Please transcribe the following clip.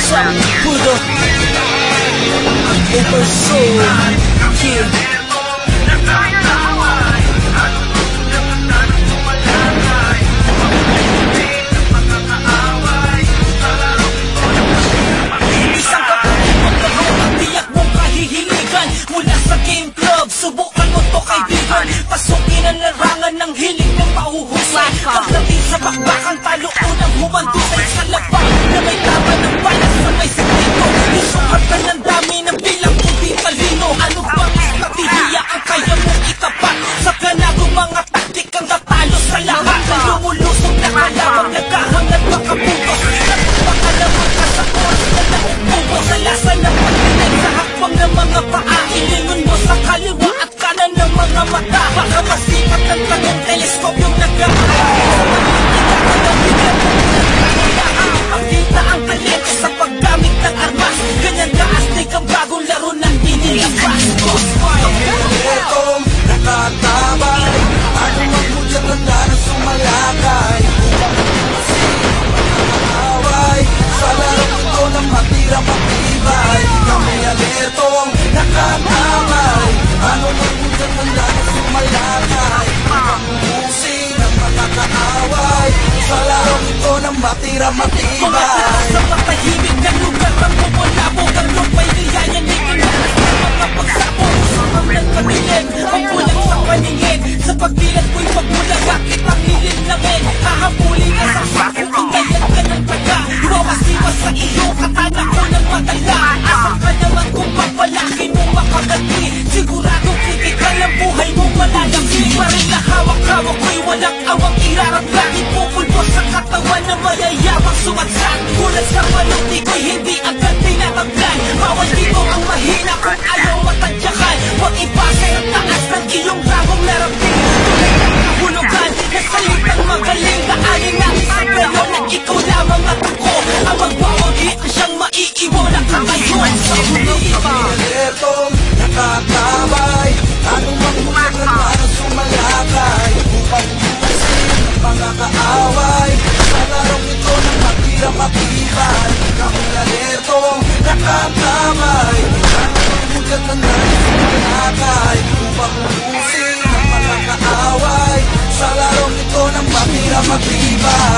Some put up oversoul. Yeah. Subukan mo to kaibigan, pasukin ang larangan ng hiling ng pahuhusay. Pagdating sa bakbakan, talo unang humandusay sa labang na may tama ng balas sa may sekreto. Isukatan ng dami ng bilang kundi talino. Ano bang estratehiya ang kaya mong itapat sa ganagong mga taktikang natalo sa lahat? Lumulusog na kalabang nagkahangat makaputos. Nagpapakalaman ka sa oras na nauubo sa lasa ng pagkinig sa hakbang ng mga paa. Ilingon mo sa kaliwa at kanan ng mga mata. Baka masipat ng tanong teleskopyong nag-aaral. Pagkita ang talento sa paggamit ng armas. Ganyan kaastig ang bagong laro ng inilabas. Itong nakatabay, ano magmudyang ganda ng sumalakay. Upang makakaway sa larong ito ng matira matibay. Kami alertong nakatabay, ano magmudyang ganda ng sumalakay. Upang musing ng makakaaway sa larong ito ng matira matibay. Sa matahimik na lugar ang bumulabog ang lupay nilayan ni kinalas ng mga pagsabog. Sumang ng katilig ang kulang sa paningin. Sa pagdilat ko'y pagbulaga kitang lilinangin. Hahabulin na sa sako kung dayan ka ng taga. Iwawas-iwas sa iyo katana ko ng madala. Asal ka naman kung papalaki mo makaganti. Sigurado kritikal ang buhay mo malalaki. Parang nahawak-hawak ko'y walang awang irarap. Lagi pupulbos sa katawan na mayayabang sumadsad. Kulat sa maluti ko'y hindi agad tinataglan. Bawal dito ang mahina kung ayaw matadyakan. Huwag ipasay ang taas ng iyong rangong narating. Tulad ng kahulugan na salitang magaling. Kaanin natin sa pelo na ikaw lamang at ako ang magbawagi at siyang maiiwanan ka ngayon sa huli. Alertong nakatabay, ano magmudyang ganda ng sumalakay. Upang bukasin ang mga kaaway sa larong ito ng matira matibay. Kami alertong nakatabay, ano magmudyang ganda ng sumalakay. Upang bukasin ang mga kaaway sa larong ito ng matira matibay.